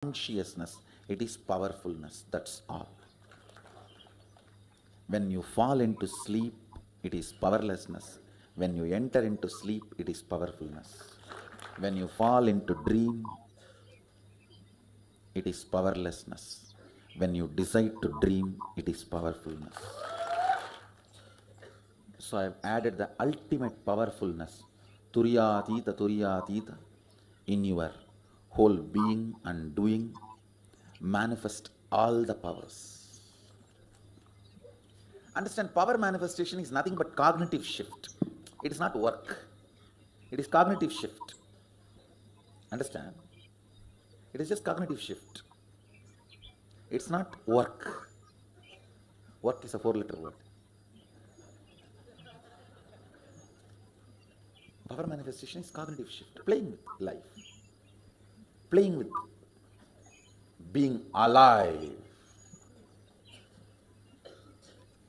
consciousness, it is powerfulness. That's all. When you fall into sleep, it is powerlessness. When you enter into sleep, it is powerfulness. When you fall into dream, it is powerlessness. When you decide to dream, it is powerfulness. So I have added the ultimate powerfulness, Turiyatita, in your whole being and doing. Manifest all the powers. Understand, power manifestation is nothing but cognitive shift. It is not work. It is cognitive shift. Understand? It is just cognitive shift. It's not work. Work is a 4-letter word. Power manifestation is cognitive shift. Playing with life. Playing with being alive.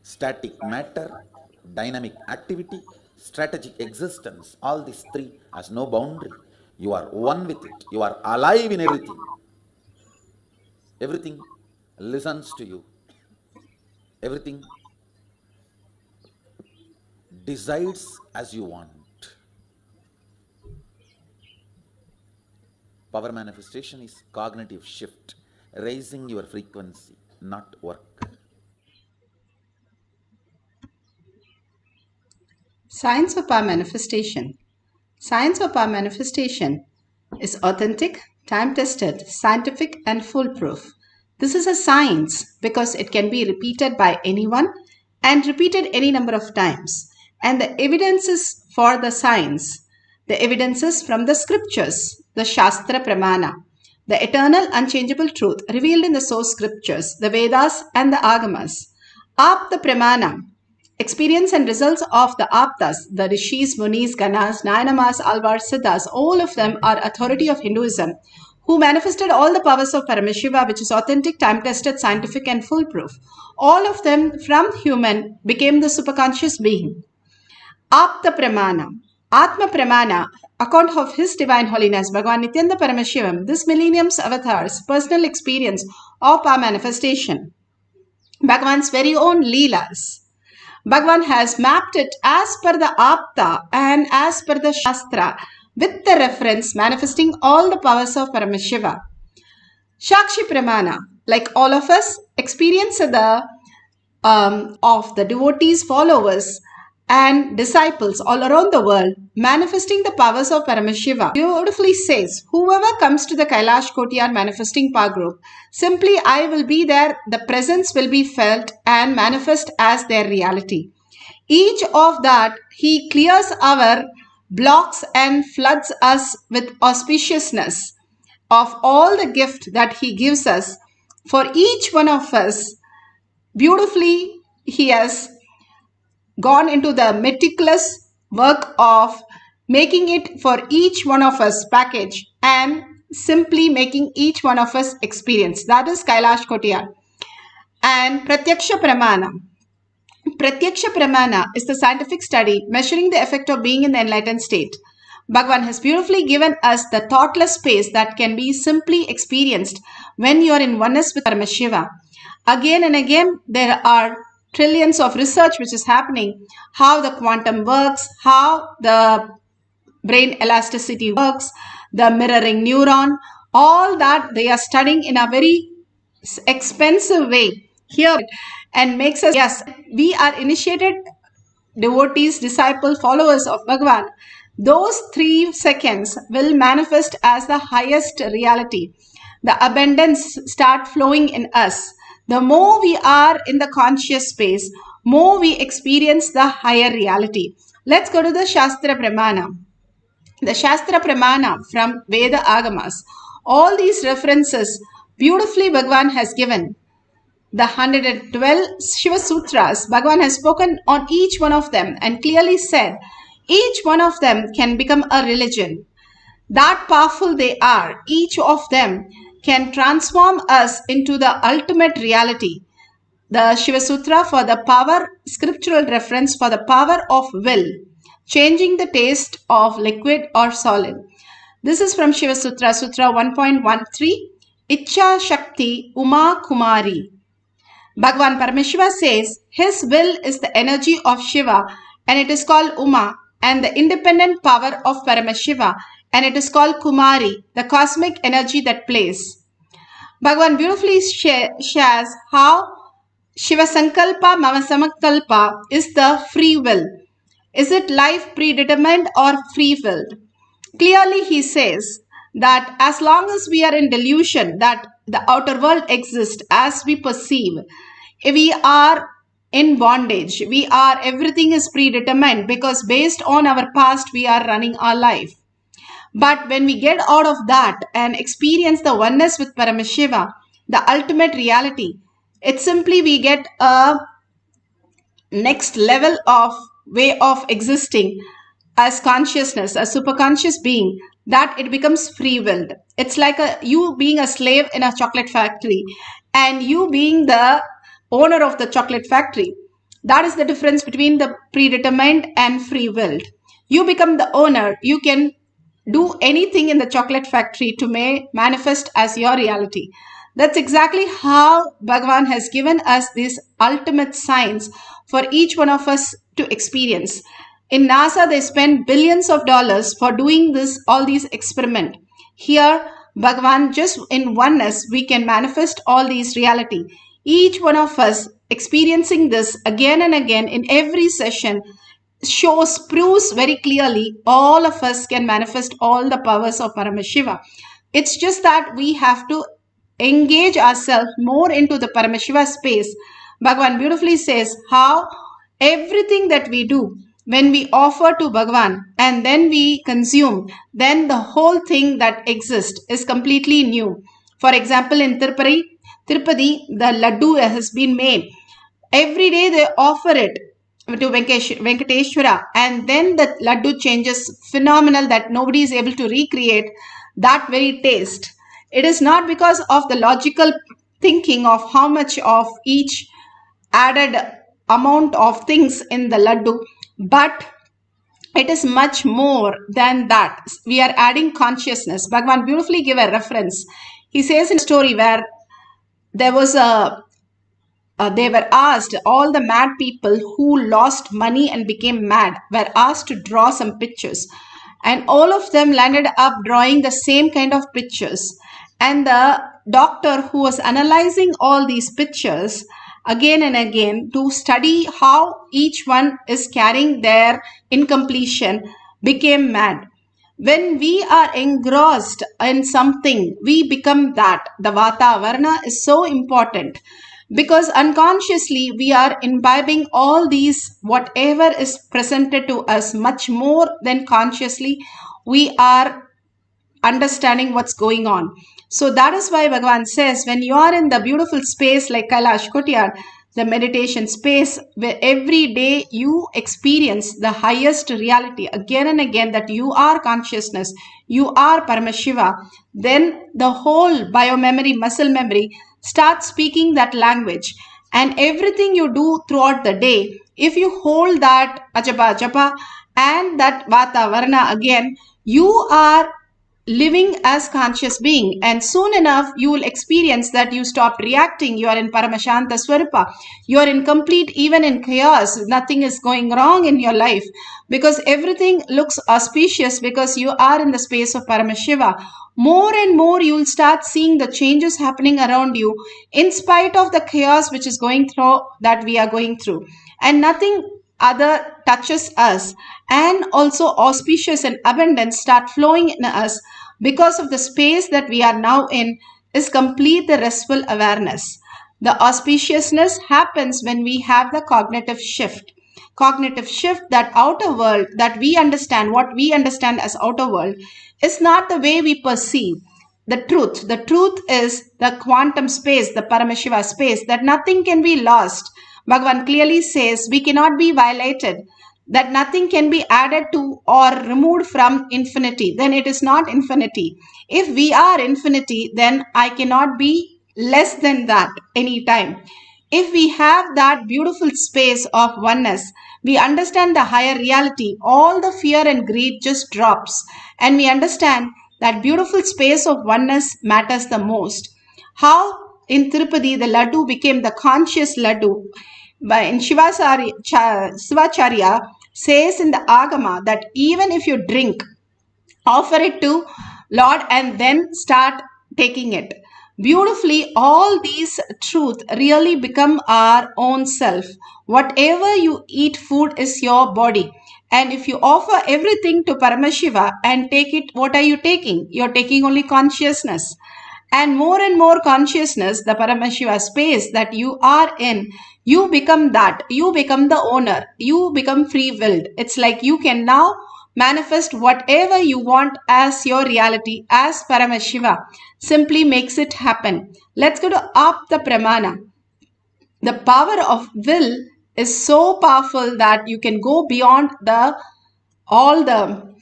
Static matter, dynamic activity, strategic existence. All these three has no boundary. You are one with it. You are alive in everything. Everything listens to you. Everything decides as you want. Power manifestation is cognitive shift, raising your frequency, not work. Science of power manifestation. Science of power manifestation is authentic, time-tested, scientific and foolproof. This is a science because it can be repeated by anyone and repeated any number of times. And the evidences for the science, the evidences from the scriptures, the Shastra Pramana, the eternal unchangeable truth revealed in the source scriptures, the Vedas and the Agamas. Apta Pramana, experience and results of the Aptas, the Rishis, Munis, Ganas, Nayanamas, Alvars, Siddhas, all of them are authority of Hinduism, who manifested all the powers of Paramashiva, which is authentic, time-tested, scientific and foolproof. All of them from human became the superconscious being. Apta Pramana, Atma Pramana, account of His Divine Holiness, Bhagavan Nithyananda Paramashivam, this millennium's avatar's personal experience of our manifestation. Bhagavan's very own Leelas. Bhagavan has mapped it as per the Apta and as per the Shastra with the reference manifesting all the powers of Paramashiva. Shakshi Pramana, like all of us, experience of the devotees, followers and disciples all around the world manifesting the powers of Paramashiva. Beautifully says, whoever comes to the Kailash Kotiyar manifesting power group, simply I will be there, the presence will be felt and manifest as their reality. Each of that, he clears our blocks and floods us with auspiciousness of all the gift that he gives us. For each one of us, beautifully he has gone into the meticulous work of making it for each one of us package and simply making each one of us experience. That is Kailash Kotiyar. And Pratyaksha Pramana. Pratyaksha Pramana is the scientific study measuring the effect of being in the enlightened state. Bhagavan has beautifully given us the thoughtless space that can be simply experienced when you are in oneness with Paramashiva. Again and again, there are trillions of research which is happening, how the quantum works, how the brain elasticity works, the mirroring neuron, all that they are studying in a very expensive way here and makes us, yes, we are initiated devotees, disciples, followers of Bhagavan. Those 3 seconds will manifest as the highest reality. The abundance start flowing in us. The more we are in the conscious space, more we experience the higher reality. Let's go to the Shastra Pramana. The Shastra Pramana from Veda Agamas. All these references beautifully Bhagavan has given. The 112 Shiva Sutras, Bhagavan has spoken on each one of them and clearly said each one of them can become a religion. That powerful they are, each of them can transform us into the ultimate reality. The Shiva Sutra for the power, scriptural reference for the power of will, changing the taste of liquid or solid. This is from Shiva Sutra, Sutra 1.13. Icha Shakti Uma Kumari. Bhagavan Paramashiva says his will is the energy of Shiva and it is called Uma, and the independent power of Paramashiva and it is called Kumari, the cosmic energy that plays. Bhagavan beautifully shares how Shiva Sankalpa Mama Samakalpa is the free will. Is it life predetermined or free willed? Clearly, he says that as long as we are in delusion that the outer world exists as we perceive, we are in bondage. Everything is predetermined because based on our past, we are running our life. But when we get out of that and experience the oneness with Paramashiva, the ultimate reality, it's simply we get a next level of way of existing as consciousness, a superconscious being, that it becomes free-willed. It's like you being a slave in a chocolate factory and you being the owner of the chocolate factory. That is the difference between the predetermined and free-willed. You become the owner. You can do anything in the chocolate factory to manifest as your reality. That's exactly how Bhagavan has given us these ultimate signs for each one of us to experience. In NASA, they spend billions of dollars for doing all these experiments. Here, Bhagavan, just in oneness, we can manifest all these reality. Each one of us experiencing this again and again in every session proves very clearly all of us can manifest all the powers of Paramashiva. It's just that we have to engage ourselves more into the Paramashiva space. Bhagavan beautifully says how everything that we do, when we offer to Bhagavan and then we consume, then the whole thing that exists is completely new. For example, in Tirupati, the laddu has been made. Every day they offer it to Venkateshwara, and then the laddu changes phenomenal that nobody is able to recreate that very taste. It is not because of the logical thinking of how much of each added amount of things in the laddu, but it is much more than that. We are adding consciousness. Bhagavan beautifully give a reference. He says in a story where there was they were asked, all the mad people who lost money and became mad were asked to draw some pictures. And all of them landed up drawing the same kind of pictures. And the doctor who was analyzing all these pictures again and again to study how each one is carrying their incompletion became mad. When we are engrossed in something, we become that. The Vata Varna is so important because unconsciously we are imbibing all these, whatever is presented to us, much more than consciously we are understanding what's going on. So that is why Bhagavan says, when you are in the beautiful space like Kailash Kotiyar, the meditation space where every day you experience the highest reality again and again, that you are consciousness, you are Paramashiva, then the whole biomemory, muscle memory starts speaking that language. And everything you do throughout the day, if you hold that ajapa japa and that vata varna again, you are living as conscious being, and soon enough you will experience that you stop reacting. You are in Paramashanta Swarupa. You are in complete, even in chaos, nothing is going wrong in your life because everything looks auspicious because you are in the space of Paramashiva. More and more you will start seeing the changes happening around you in spite of the chaos which is going through, that we are going through, and nothing other touches us, and also auspicious and abundance start flowing in us because of the space that we are now in is complete the restful awareness. The auspiciousness happens when we have the cognitive shift. Cognitive shift, that outer world that we understand, what we understand as outer world is not the way we perceive the truth. The truth is the quantum space, the Paramashiva space, that nothing can be lost. Bhagavan clearly says we cannot be violated, that nothing can be added to or removed from infinity. Then it is not infinity. If we are infinity, then I cannot be less than that anytime. If we have that beautiful space of oneness, we understand the higher reality, all the fear and greed just drops, and we understand that beautiful space of oneness matters the most. How in Tirupati the laddu became the conscious laddu. In Shivacharya says in the Agama that even if you drink, offer it to Lord and then start taking it. Beautifully, all these truth really become our own self. Whatever you eat, food is your body. And if you offer everything to Paramashiva and take it, what are you taking? You're taking only consciousness. And more consciousness, the Paramashiva space that you are in, you become that. You become the owner. You become free willed. It's like you can now manifest whatever you want as your reality, as Paramashiva simply makes it happen. Let's go to Apta Pramana. The power of will is so powerful that you can go beyond the all the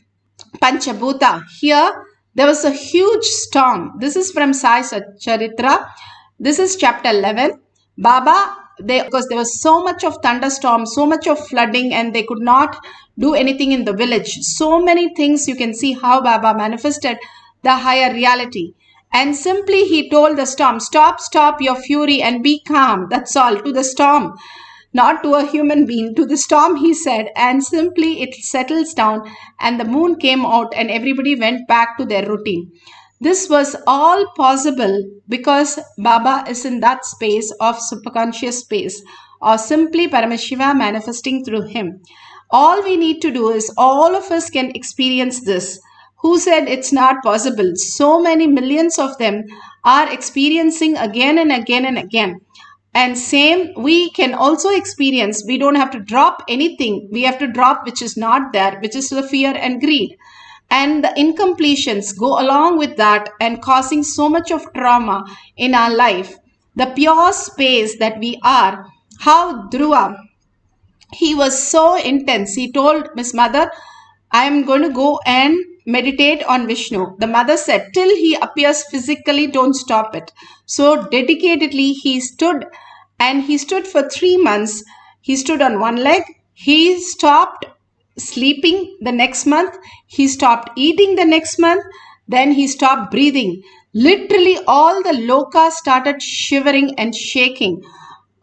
Panchabhuta. Here, there was a huge storm. This is from Sai Charitra. This is chapter 11. Baba, because there was so much of thunderstorm, so much of flooding, and they could not do anything in the village. So many things you can see how Baba manifested the higher reality. And simply he told the storm, stop your fury and be calm. That's all, to the storm, not to a human being, to the storm, he said, and simply it settles down and the moon came out and everybody went back to their routine. This was all possible because Baba is in that space of superconscious space, or simply Paramashiva manifesting through him. All we need to do is all of us can experience this. Who said it's not possible? So many millions of them are experiencing again and again and again. And same we can also experience. We don't have to drop anything. We have to drop which is not there, which is the fear and greed. And the incompletions go along with that and causing so much of trauma in our life. The pure space that we are. How Dhruva, he was so intense. He told Miss Mother, I am going to go and meditate on Vishnu. The mother said, till he appears physically, don't stop it. So dedicatedly he stood, and he stood for 3 months. He stood on one leg. He stopped sleeping the next month. He stopped eating the next month. Then he stopped breathing. Literally all the loka started shivering and shaking.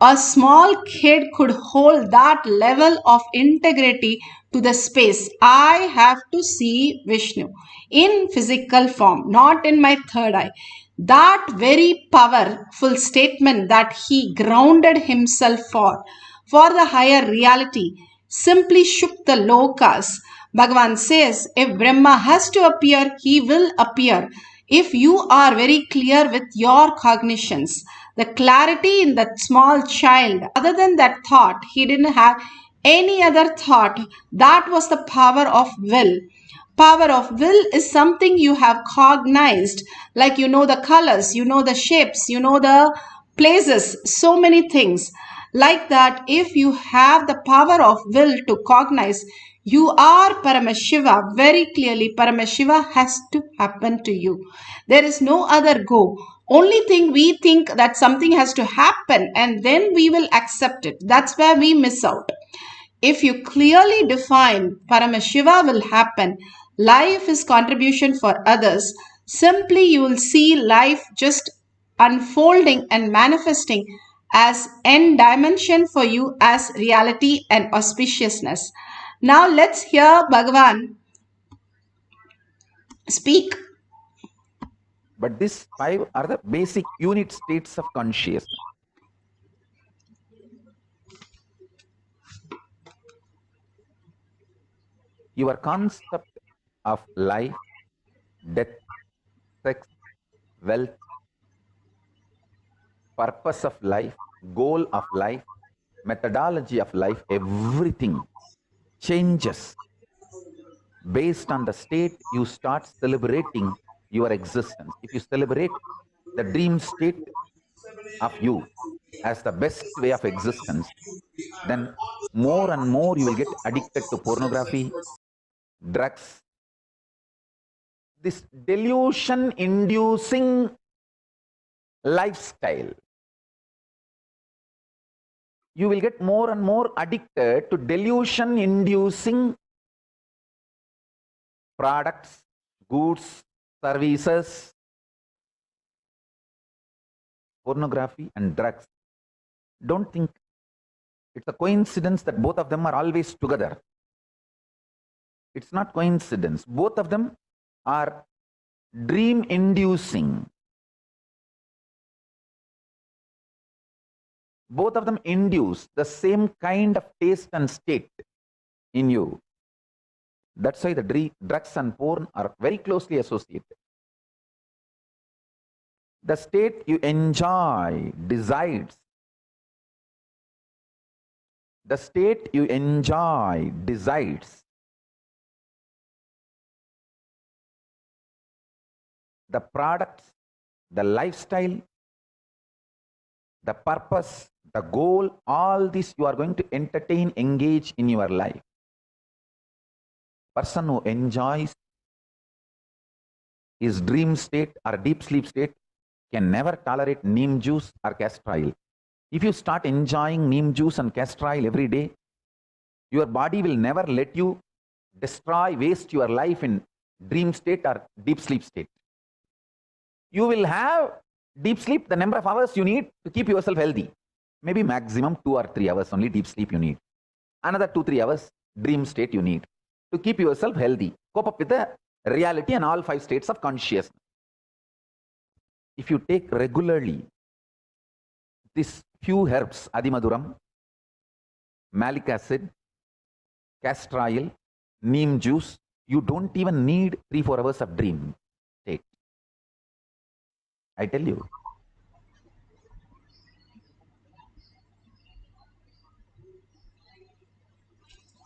A small kid could hold that level of integrity to the space. I have to see Vishnu in physical form, not in my third eye. That very powerful statement that he grounded himself for the higher reality, simply shook the lokas. Bhagavan says, if Brahma has to appear, he will appear. If you are very clear with your cognitions, the clarity in that small child, other than that thought, he didn't have any other thought. That was the power of will. Power of will is something you have cognized, like you know the colors, you know the shapes, you know the places, so many things. Like that, if you have the power of will to cognize, you are Paramashiva. Very clearly, Paramashiva has to happen to you. There is no other go. Only thing we think that something has to happen and then we will accept it. That's where we miss out. If you clearly define Paramashiva will happen, life is contribution for others, simply you will see life just unfolding and manifesting as n dimension for you as reality and auspiciousness. Now let's hear Bhagavan speak. But these 5 are the basic unit states of consciousness. Your concept of life, death, sex, wealth, purpose of life, goal of life, methodology of life, everything changes based on the state you start celebrating your existence. If you celebrate the dream state of you as the best way of existence, then more and more you will get addicted to pornography, drugs, this delusion inducing lifestyle. You will get more and more addicted to delusion inducing products, goods, services, pornography and drugs. Don't think it's a coincidence that both of them are always together. It's not coincidence. Both of them are dream inducing. Both of them induce the same kind of taste and state in you. That's why the drugs and porn are very closely associated. The state you enjoy decides. The state you enjoy decides the products, the lifestyle, the purpose, the goal, all this you are going to entertain, engage in your life. Person who enjoys his dream state or deep sleep state can never tolerate neem juice or castor oil. If you start enjoying neem juice and castor oil every day, your body will never let you waste your life in dream state or deep sleep state. You will have deep sleep, the number of hours you need to keep yourself healthy. Maybe maximum 2 or 3 hours only deep sleep you need. Another 2-3 hours dream state you need to keep yourself healthy. Cope up with the reality and all 5 states of consciousness. If you take regularly these few herbs, Adimaduram, malic acid, castor oil, neem juice, you don't even need 3-4 hours of dream state. I tell you.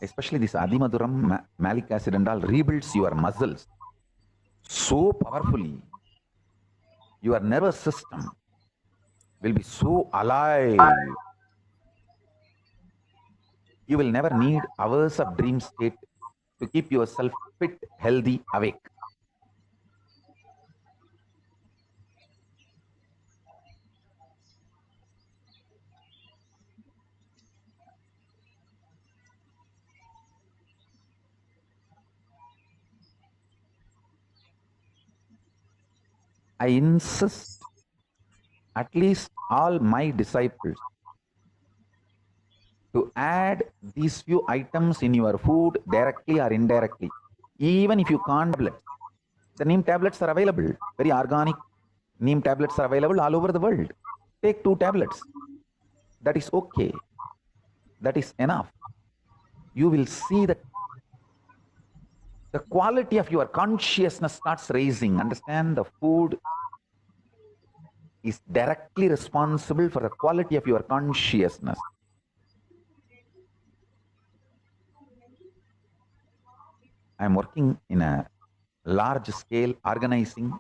Especially this Adimaduram, malic acid and all rebuilds your muscles so powerfully. Your nervous system will be so alive. You will never need hours of dream state to keep yourself fit, healthy, awake. I insist at least all my disciples to add these few items in your food directly or indirectly. Even if you can't tablets, the neem tablets are available. Very organic neem tablets are available all over the world. Take 2 tablets. That is okay. That is enough. You will see that the quality of your consciousness starts raising. Understand, the food is directly responsible for the quality of your consciousness. I am working in a large scale, organizing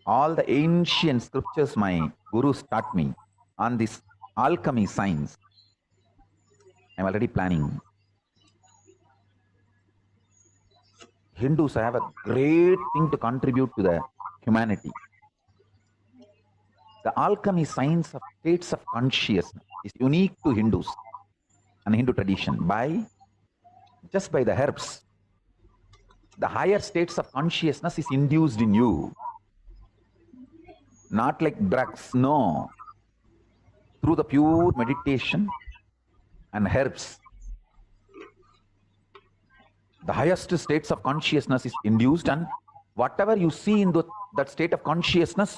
all the ancient scriptures my gurus taught me on this alchemy science. I am already planning. Hindus have a great thing to contribute to the humanity. The alchemy science of states of consciousness is unique to Hindus and Hindu tradition. Just by the herbs, the higher states of consciousness is induced in you. Not like drugs, no. Through the pure meditation and herbs, the highest states of consciousness is induced, and whatever you see in that state of consciousness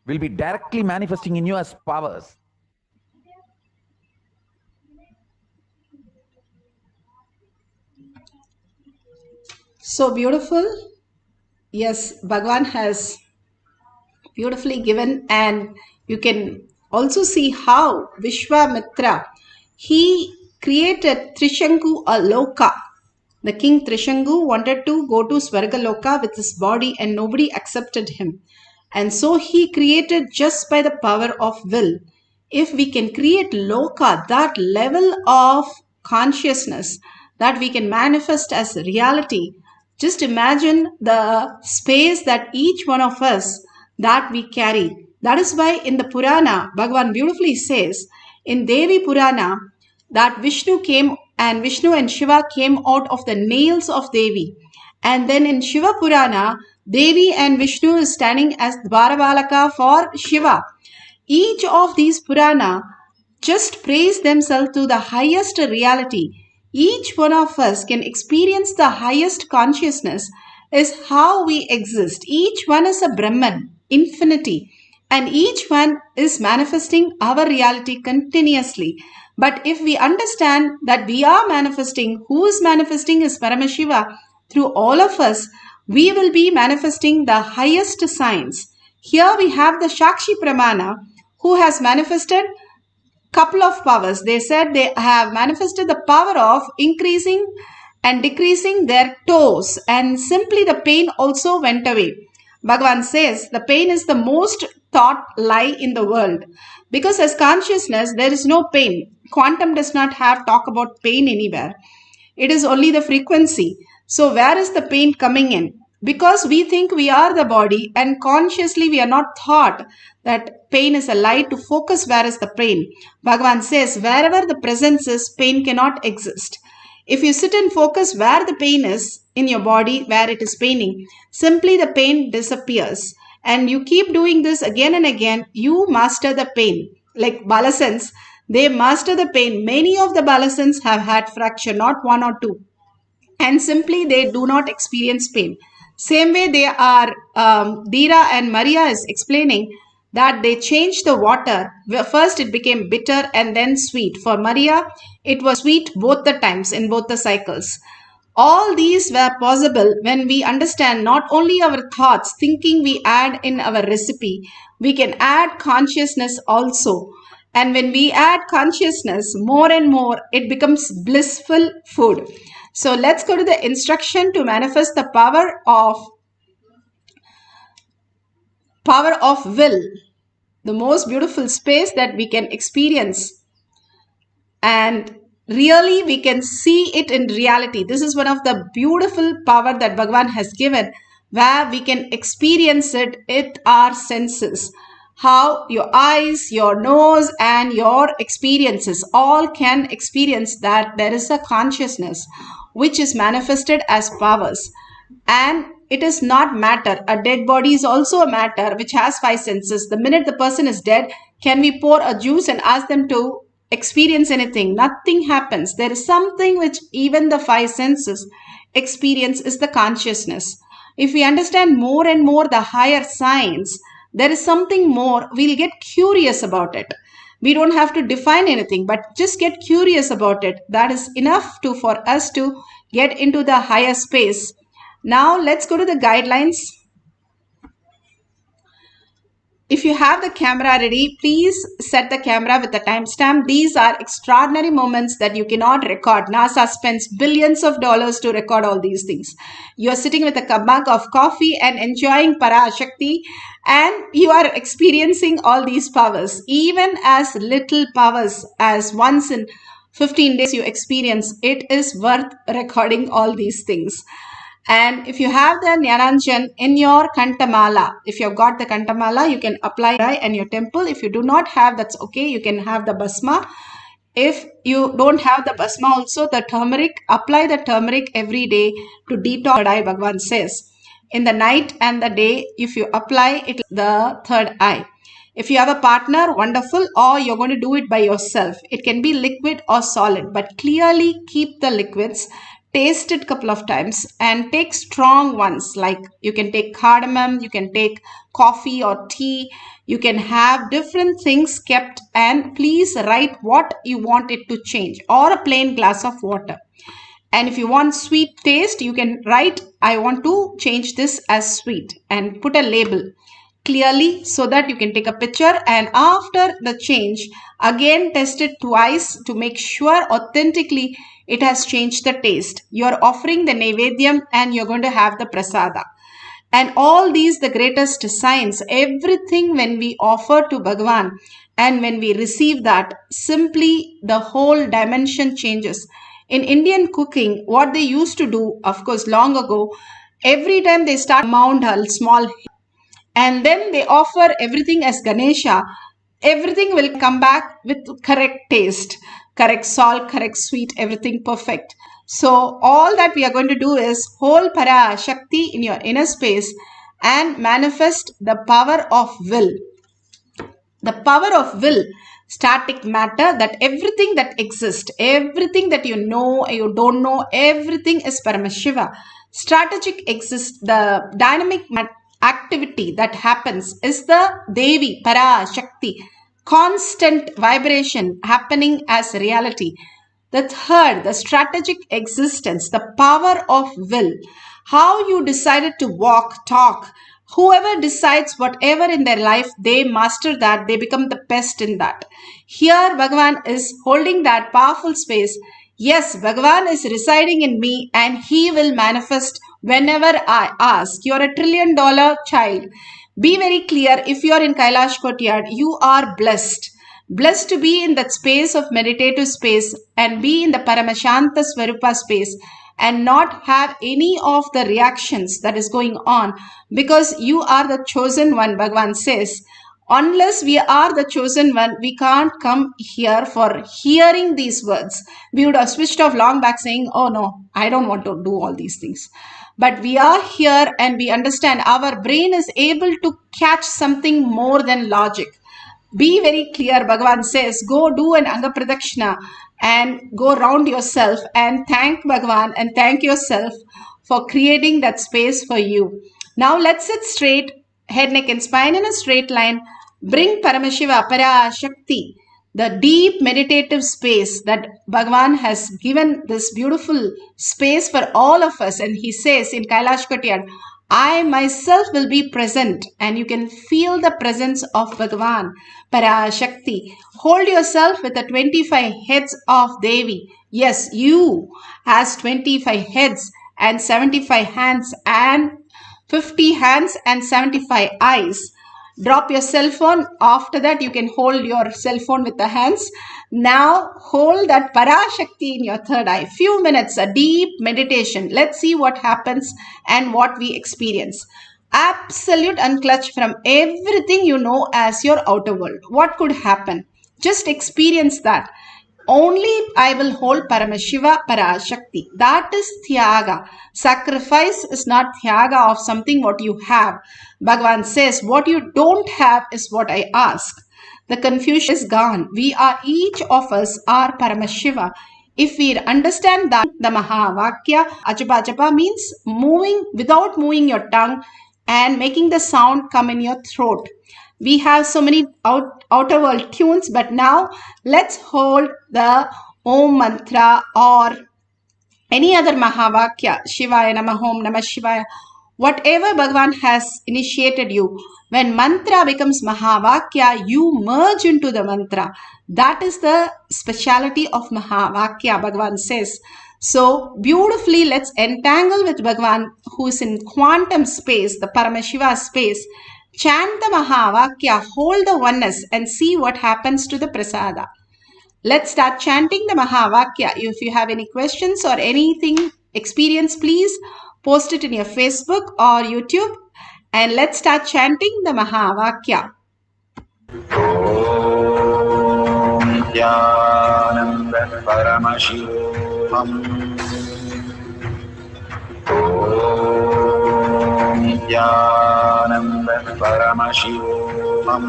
will be directly manifesting in you as powers. So beautiful. Yes, Bhagwan has beautifully given, and you can also see how Vishwamitra, he created Trishanku Aloka. The king Trishanku wanted to go to Svargaloka with his body and nobody accepted him. And so he created just by the power of will. If we can create Loka, that level of consciousness that we can manifest as reality, just imagine the space that each one of us that we carry. That is why in the Purana, Bhagavan beautifully says, in Devi Purana, that Vishnu and Shiva came out of the nails of Devi. And then in Shiva Purana, Devi and Vishnu is standing as Dwarabalaka for Shiva. Each of these Purana just praise themselves to the highest reality. Each one of us can experience the highest consciousness is how we exist. Each one is a Brahman, infinity, and each one is manifesting our reality continuously. But if we understand that we are manifesting, who is manifesting is Paramashiva through all of us, we will be manifesting the highest signs. Here we have the Shakshi Pramana who has manifested couple of powers. They said they have manifested the power of increasing and decreasing their toes, and simply the pain also went away. Bhagavan says the pain is the most thought lie in the world, because as consciousness there is no pain. Quantum does not have talk about pain anywhere. It is only the frequency. So where is the pain coming in? Because we think we are the body and consciously we are not thought that pain is a lie to focus where is the pain. Bhagavan says wherever the presence is, pain cannot exist. If you sit and focus where the pain is in your body, where it is paining, simply the pain disappears. And you keep doing this again and again, you master the pain. Like Balasans, they master the pain. Many of the Balasans have had fracture, not one or two, and simply they do not experience pain. Same way they are, Dira and Maria is explaining that they changed the water. First it became bitter and then sweet. For Maria, it was sweet both the times in both the cycles. All these were possible when we understand not only our thoughts, thinking we add in our recipe, we can add consciousness also. And when we add consciousness more and more, it becomes blissful food. So let's go to the instruction to manifest the power of will, the most beautiful space that we can experience. And really we can see it in reality. This is one of the beautiful power that Bhagavan has given, where we can experience it with our senses. How your eyes, your nose and your experiences all can experience that there is a consciousness which is manifested as powers. And it is not matter. A dead body is also a matter which has five senses. The minute the person is dead, can we pour a juice and ask them to experience anything? Nothing happens. There is something which even the five senses experience is the consciousness. If we understand more and more the higher science, there is something more, we'll get curious about it. We don't have to define anything, but just get curious about it. That is enough for us to get into the higher space. Now let's go to the guidelines. If you have the camera ready, please set the camera with the timestamp. These are extraordinary moments that you cannot record. NASA spends billions of dollars to record all these things. You are sitting with a mug of coffee and enjoying Parashakti, and you are experiencing all these powers. Even as little powers as once in 15 days you experience, it is worth recording all these things. And if you have the Jnananjan in your Kantamala, if you've got the Kantamala, you can apply in your temple. If you do not have, that's okay. You can have the Basma. If you don't have the Basma also, the turmeric, apply the turmeric every day to detox. Third eye, Bhagavan says. In the night and the day, if you apply it, the third eye. If you have a partner, wonderful, or you're going to do it by yourself. It can be liquid or solid, but clearly keep the liquids. Taste it a couple of times and take strong ones, like you can take cardamom, you can take coffee or tea, you can have different things kept, and please write what you want it to change, or a plain glass of water. And if you want sweet taste, you can write, I want to change this as sweet, and put a label clearly so that you can take a picture, and after the change again test it twice to make sure authentically it has changed the taste. You are offering the Naivedyam and you're going to have the Prasada. And all these, the greatest science, everything when we offer to Bhagavan and when we receive that, simply the whole dimension changes. In Indian cooking, what they used to do, of course, long ago, every time they start mound a small, and then they offer everything as Ganesha, everything will come back with correct taste, correct salt, correct sweet, everything perfect. So all that we are going to do is hold Parashakti in your inner space and manifest the power of will. the power of will, static matter, that everything that exists, everything that you know, you don't know, everything is Paramashiva. Strategic exists, the dynamic activity that happens is the Devi, Parashakti, constant vibration happening as reality. The third, the strategic existence, the power of will, how you decided to walk, talk. Whoever decides whatever in their life, they master that, they become the best in that. Here, Bhagavan is holding that powerful space. Yes, Bhagavan is residing in me and he will manifest whenever I ask. You're a $1 trillion child. Be very clear, if you're in Kailash Courtyard, you are blessed. Blessed to be in that space of meditative space and be in the Paramashanta Swarupa space and not have any of the reactions that is going on, because you are the chosen one. Bhagavan says, unless we are the chosen one, we can't come here for hearing these words. We would have switched off long back saying, oh no, I don't want to do all these things. But we are here and we understand our brain is able to catch something more than logic. Be very clear. Bhagavan says, go do an Anga Pradakshina and go round yourself and thank Bhagavan and thank yourself for creating that space for you. Now let's sit straight, head, neck and spine in a straight line. Bring Paramashiva, Parashakti, the deep meditative space that Bhagavan has given this beautiful space for all of us. And he says in Kailash Courtyard, I myself will be present, and you can feel the presence of Bhagavan, Parashakti. Hold yourself with the 25 heads of Devi. Yes, you has 25 heads and 75 hands and 50 hands and 75 eyes. Drop your cell phone. After that, you can hold your cell phone with the hands. Now, hold that Parashakti in your third eye. Few minutes, a deep meditation. Let's see what happens and what we experience. Absolute unclutch from everything you know as your outer world. What could happen? Just experience that. Only I will hold Paramashiva, Parashakti. That is Thyaga. Sacrifice is not Thyaga of something what you have. Bhagavan says, what you don't have is what I ask. The confusion is gone. We are, each of us are Paramashiva. If we understand that, the Mahavakya, Ajapa Ajapa means moving without moving your tongue and making the sound come in your throat. We have so many outer world tunes, but now let's hold the Om mantra or any other Mahavakya, Shivaya Namahom, Namah Shivaya, whatever Bhagavan has initiated you. When mantra becomes Mahavakya, you merge into the mantra. That is the speciality of Mahavakya, Bhagavan says. So beautifully, let's entangle with Bhagavan, who is in quantum space, the Paramashiva space. Chant the Mahavakya, hold the oneness and see what happens to the prasada. Let's start chanting the Mahavakya. If you have any questions or anything experience, please post it in your Facebook or YouTube. And let's start chanting the Mahavakya. Om Nithyananda Paramashivam. Om Nithyananda Paramashivam. Om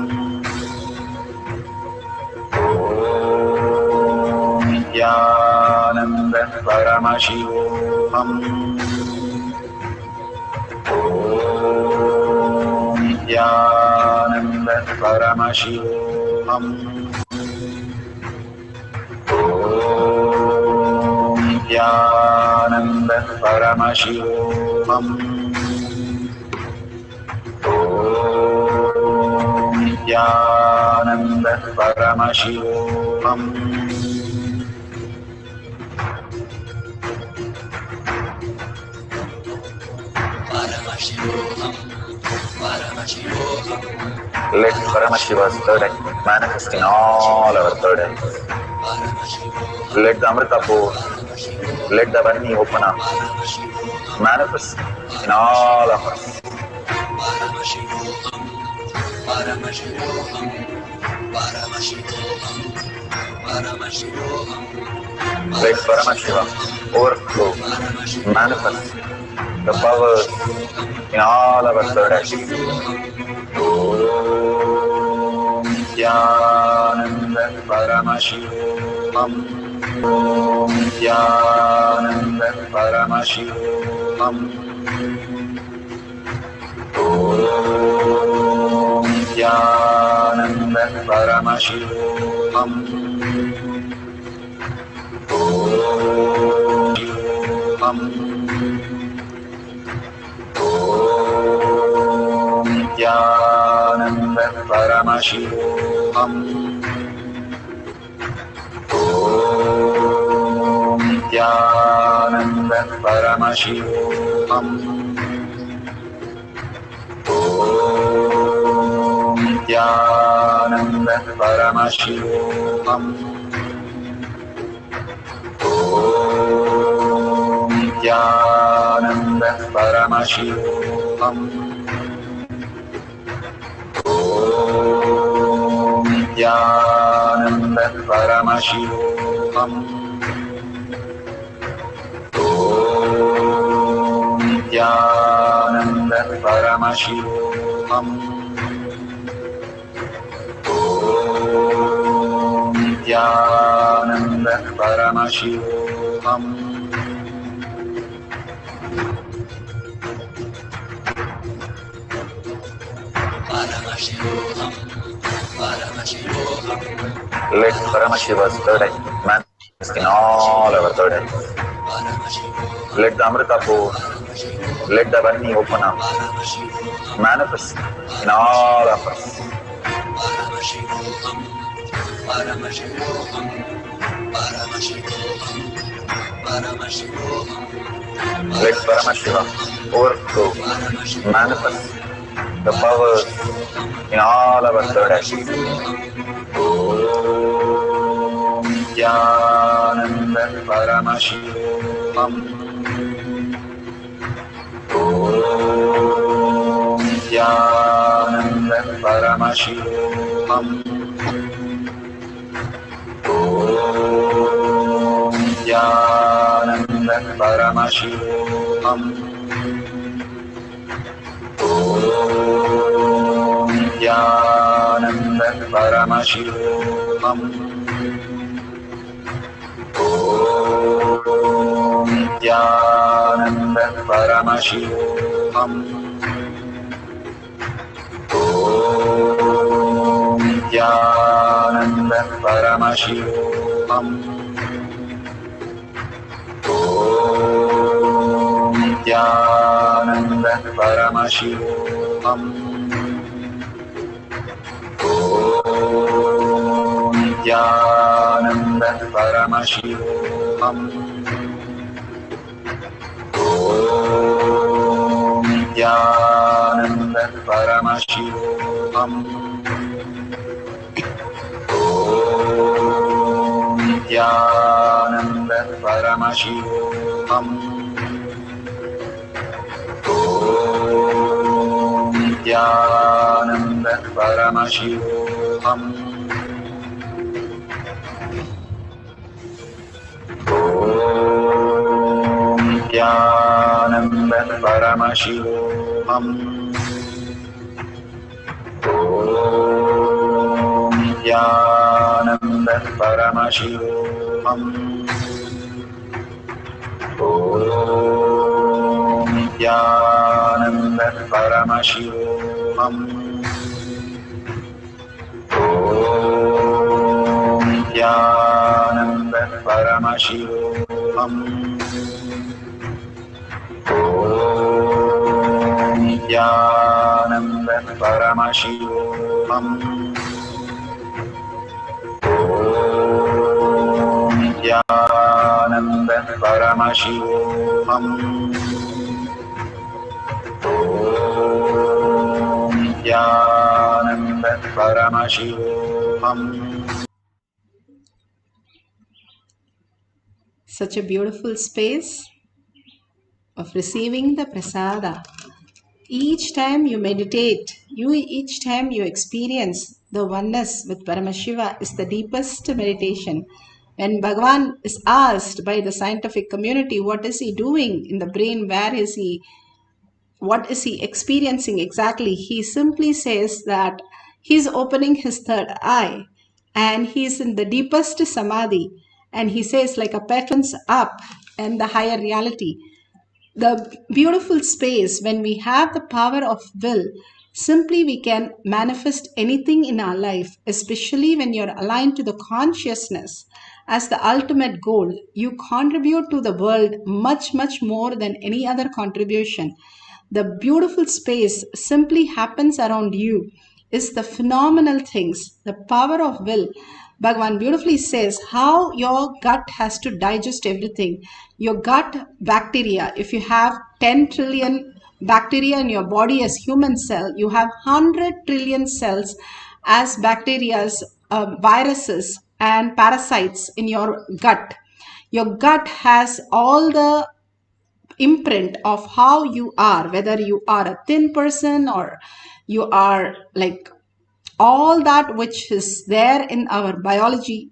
Nithyananda Paramashivoham. Om Nithyananda Paramashivoham. Om Nithyananda Paramashivoham. Om Nithyananda Paramashivoham. Paramashivoham, Paramashivoham. Let Paramashiva's third eye manifest in all our third eyes. Let the Amrita pour, let the Varni open up, manifest in all of us. Paramashivoham, Paramashivoham, Paramashivoham, Paramashivoham. Let Paramashiva overflow, manifest the powers in all our third eyes. Om Nithyananda Paramashivoham. Om Nithyananda Paramashivoham. Om Nithyananda Paramashivoham. Om Shivoham. Om Nithyananda Paramashivoham. Om Nithyananda Paramashivoham. Om Nithyananda Paramashivoham. Om Nithyananda Paramashivoham. Om Nithyananda Paramashivoham. Om Nithyananda Paramashivoham. Om Nithyananda Paramashivoham. Paramashivoham, Paramashivoham, Let Paramashiva's third eye manifest in all our third eyes. Paramashivoham, Let the Amrita pour, let the Vani open up, Paramashivoham, manifest in all of us. Paramashivoham, Paramashivoham, Paramashivoham, Paramashivoham, Let Paramashiva overflow, manifest the powers in all our third eyes. Om Nithyananda Paramashivoham. Om Nithyananda Paramashivoham. Om Nithyananda Paramashivoham. Om Nithyananda Paramashivoham. Om Nithyananda Paramashivoham. Om Nithyananda Paramashivoham. Om Nithyananda Paramashivoham. Om Nithyananda Paramashivoham. Om Nithyananda Paramashivoham. Om Nithyananda Paramashivoham. Om Nithyananda Paramashivoham. Om Nithyananda Paramashivoham. Om Nithyananda Paramashivoham. Om Nithyananda Paramashivoham. Om Nithyananda Paramashivoham. Om Nithyananda Paramashivoham. Om Nithyananda Paramashivoham. Om Nithyananda Paramashivoham. Such a beautiful space of receiving the prasada. Each time you meditate, each time you experience the oneness with Paramashiva is the deepest meditation. When Bhagavan is asked by the scientific community, what is he doing in the brain? What is he experiencing exactly? He simply says that He's opening his third eye and he's in the deepest samadhi. And he says, like a patron's up and the higher reality. The beautiful space when we have the power of will, simply we can manifest anything in our life, especially when you're aligned to the consciousness as the ultimate goal. You contribute to the world much, much more than any other contribution. The beautiful space simply happens around you is the phenomenal things, the power of will. Bhagavan beautifully says how your gut has to digest everything. Your gut bacteria, if you have 10 trillion bacteria in your body as human cell, you have 100 trillion cells as bacterias, viruses and parasites in your gut. Your gut has all the imprint of how you are, whether you are a thin person or you are like all that which is there in our biology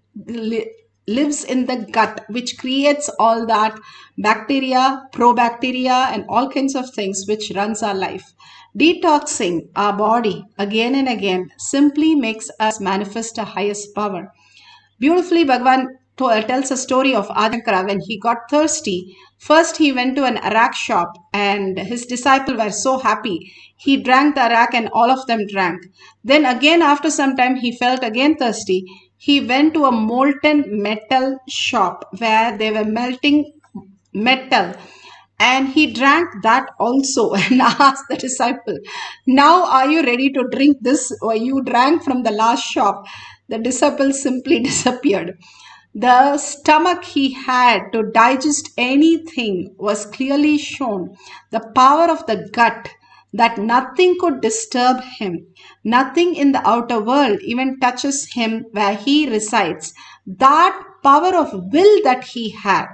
lives in the gut, which creates all that bacteria, probacteria, and all kinds of things which runs our life. Detoxing our body again and again simply makes us manifest a highest power. Beautifully, Bhagavan tells a story of Adisankara when he got thirsty. First, he went to an arak shop and his disciples were so happy. He drank the arak and all of them drank. Then again, after some time, he felt again thirsty. He went to a molten metal shop where they were melting metal, and he drank that also and asked the disciple, now are you ready to drink this, or you drank from the last shop? The disciple simply disappeared. The stomach he had to digest anything was clearly shown. The power of the gut, that nothing could disturb him. Nothing in the outer world even touches him where he resides. That power of will that he had.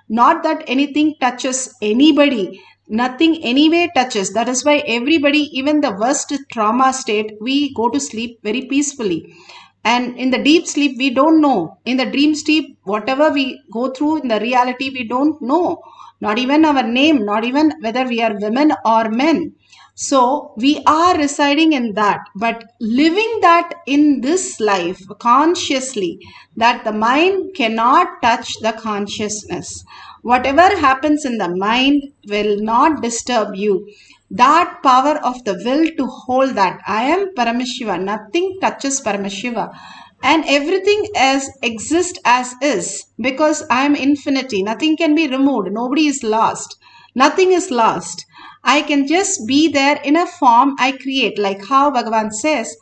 Not that anything touches anybody. Nothing anyway touches. That is why everybody, even the worst trauma state, we go to sleep very peacefully. And in the deep sleep, we don't know. In the dream sleep, whatever we go through in the reality, we don't know. Not even our name, not even whether we are women or men. So we are residing in that, but living that in this life consciously, that the mind cannot touch the consciousness. Whatever happens in the mind will not disturb you. That power of the will to hold that I am Paramashiva, nothing touches Paramashiva, and everything as exists as is, because I am infinity. Nothing can be removed. Nobody is lost. Nothing is lost. I can just be there in a form I create, like how Bhagavan says,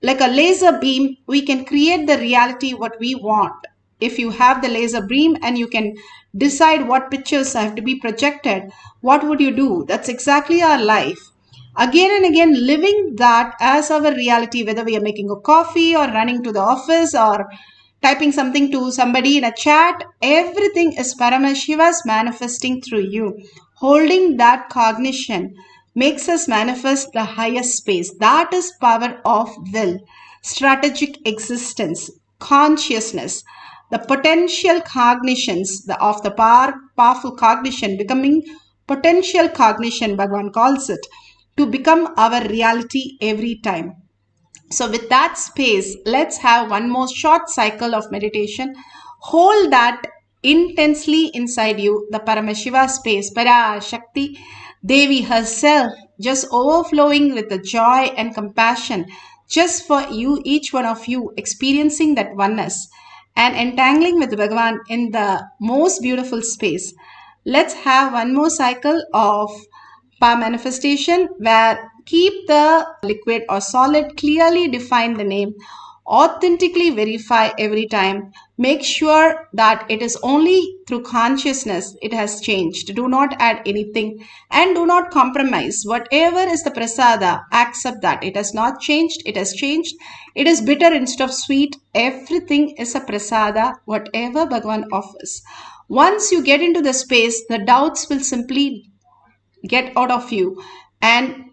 like a laser beam, we can create the reality what we want. If you have the laser beam and you can decide what pictures have to be projected, what would you do? That's exactly our life. Again and again, living that as our reality, whether we are making a coffee or running to the office or typing something to somebody in a chat, everything is Paramashiva's manifesting through you. Holding that cognition makes us manifest the highest space. That is power of will, strategic existence, consciousness, the potential cognitions of the powerful cognition becoming potential cognition, Bhagavan calls it, to become our reality every time. So with that space, let's have one more short cycle of meditation. Hold that intensely inside you, the Paramashiva space, Parashakti, Devi herself, just overflowing with the joy and compassion just for you, each one of you, experiencing that oneness and entangling with Bhagavan in the most beautiful space. Let's have one more cycle of power manifestation where keep the liquid or solid, clearly define the name, authentically verify every time, make sure that it is only through consciousness it has changed. Do not add anything and do not compromise. Whatever is the prasada, accept that. It has not changed, it has changed. It is bitter instead of sweet. Everything is a prasada, whatever Bhagavan offers. Once you get into the space, the doubts will simply get out of you and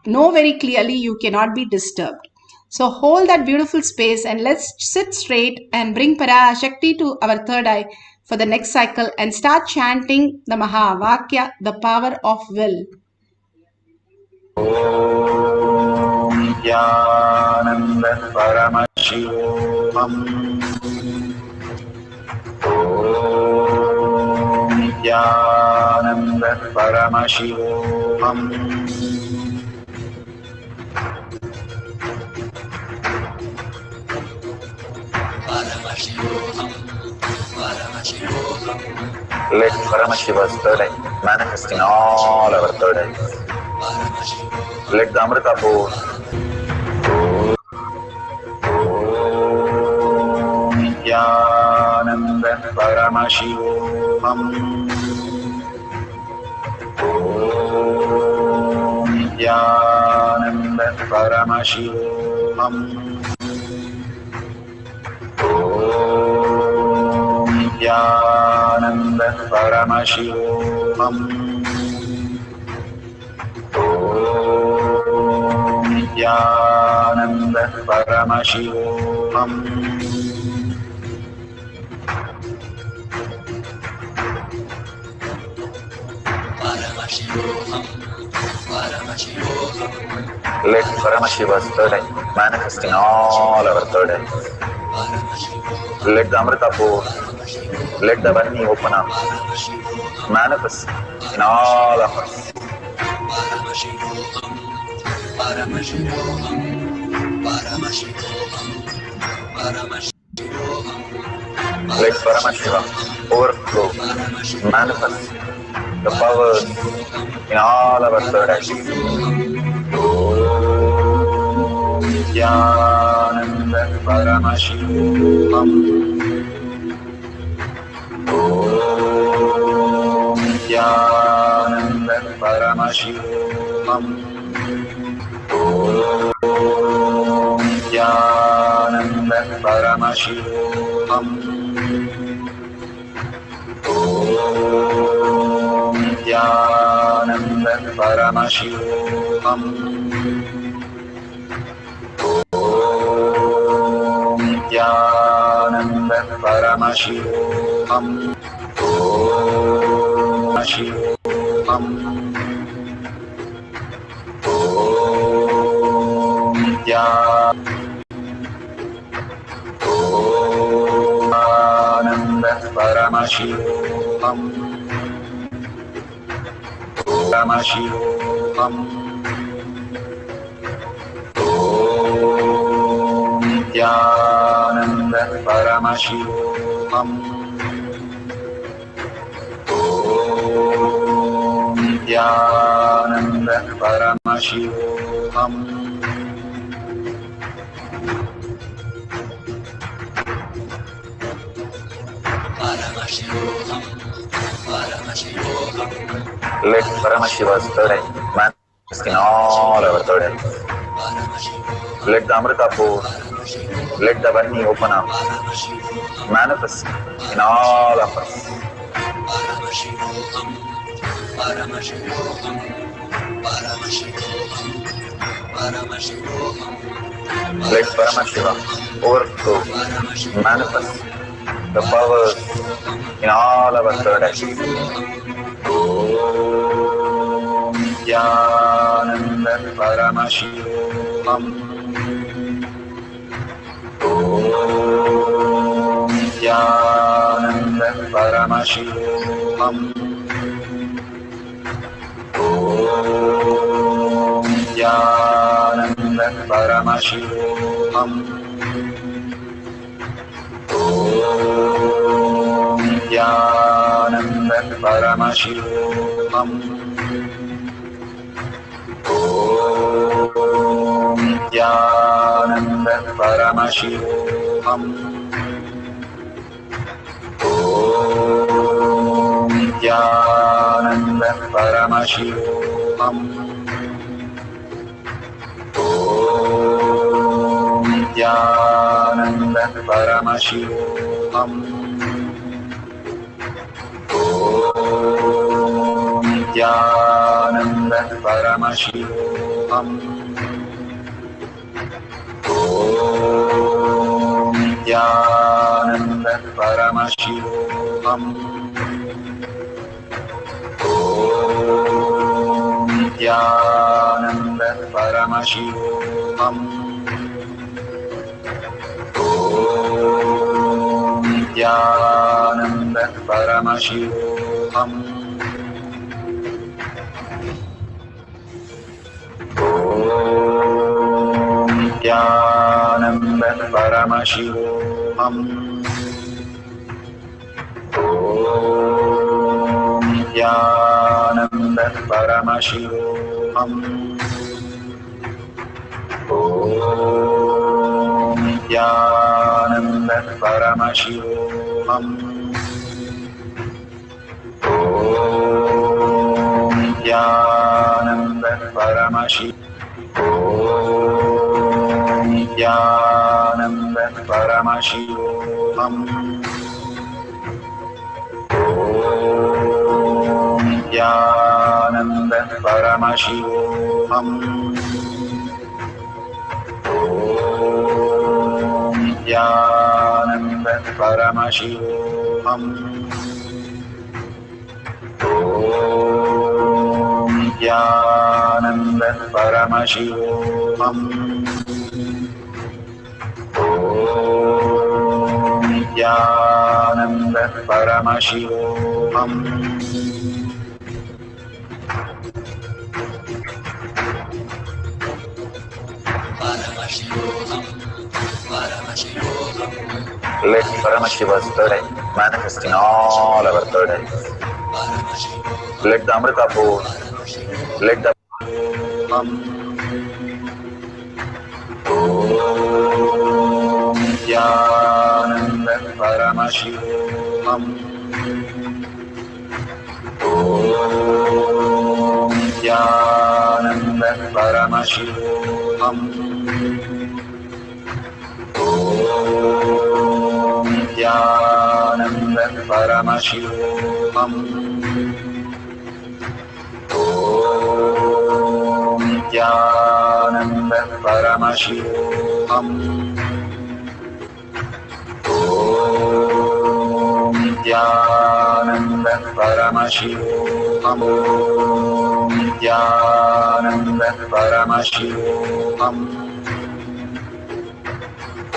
know very clearly you cannot be disturbed. So hold that beautiful space and let's sit straight and bring Parashakti to our third eye for the next cycle and start chanting the Mahavakya, the power of will. Om Nithyananda Paramashivoham. Om Nithyananda Paramashivoham. Paramashivoham. Paramashivoham. Let Paramashiva's third eye manifest in all our third eyes. Paramashivoham. Let the Amrita pour. Om Nithyananda Paramashivoham. Om Nithyananda Paramashivoham. Om Nithyananda Paramashivoham. Om Nithyananda Paramashivoham. Paramashivoham. Paramashivoham. Let Paramashiva's third eye manifest in all our third eyes. Paramashivoham. Let the Amrita pour. Paramashivoham. Let the Vani open up. Paramashivoham. Manifest in all of us. Paramashivoham. Paramashivoham. Paramashivoham. Paramashivoham. Let Paramashiva overflow, manifest the powers in all our third eyes. Om Nithyananda Paramashivoham. Om Nithyananda Paramashivoham. Om Nithyananda Paramashivoham. Om Nithyananda Paramashivoham. Om Nithyananda Paramashivoham. Om Shivoham. Om Nithyananda Paramashivoham. Paramashivoham. Om Nithyananda Paramashivoham. Om Nithyananda Paramashivoham. Paramashivoham. Paramashivoham. Let Paramashiva's third eye manifest in all our third eyes. Paramashivoham. Let the Amrita pour. Paramashivoham. Let the Vani open up. Paramashivoham. Manifest in all of us. Paramashivoham. Paramashivoham. Paramashivoham. Paramashivoham. Let Paramashiva overflow, manifest the powers in all our third eyes. Om Nithyananda Paramashivoham. Om Nithyananda Paramashivoham. Om Nithyananda Paramashivoham. Om Nithyananda Paramashivoham. Om Nithyananda Paramashivoham. Om Nithyananda Paramashivoham. Om Nithyananda Paramashivoham. Om Nithyananda Paramashivoham. Om Nithyananda Paramashivoham. Om Nithyananda Paramashivoham. Paramashivoham. Om Nithyananda Paramashivoham. Om Nithyananda Paramashivoham. Om Nithyananda Paramashivoham. Om Nithyananda Paramashivoham. Om Nithyananda Paramashivoham. Om Nithyananda Paramashivoham. Om Nithyananda Paramashivoham. Om Nithyananda Paramashivoham. Om Nithyananda Paramashivoham. Om Nithyananda Paramashivoham. Paramashivoham, Paramashivoham, Let Paramashiva's third eye manifest in all our third eyes. Paramashivoham, Let the Amrita pour. Paramashivoham, Let the Om Nithyananda Paramashivoham. Om Nithyananda Paramashivoham. Om Nithyananda Paramashivoham. Om Nithyananda Paramashivoham. Om Nithyananda Paramashivoham. Om Nithyananda Paramashivoham.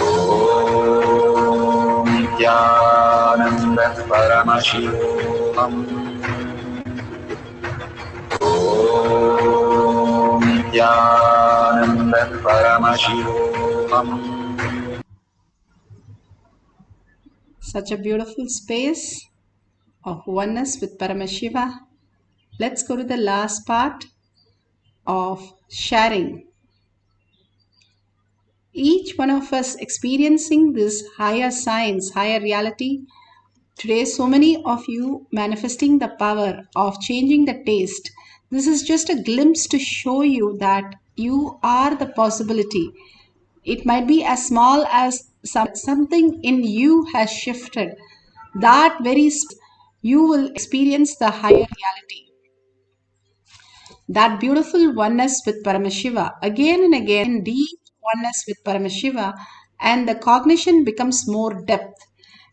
Om Nithyananda Paramashivoham. Om Nithyananda Paramashivoham. Such a beautiful space of oneness with Paramashiva. Let's go to the last part of sharing. Each one of us experiencing this higher science, higher reality. Today, so many of you manifesting the power of changing the taste. This is just a glimpse to show you that you are the possibility. It might be as small as something in you has shifted. That very you will experience the higher reality. That beautiful oneness with Paramashiva, again and again, deep oneness with Paramashiva, and the cognition becomes more depth.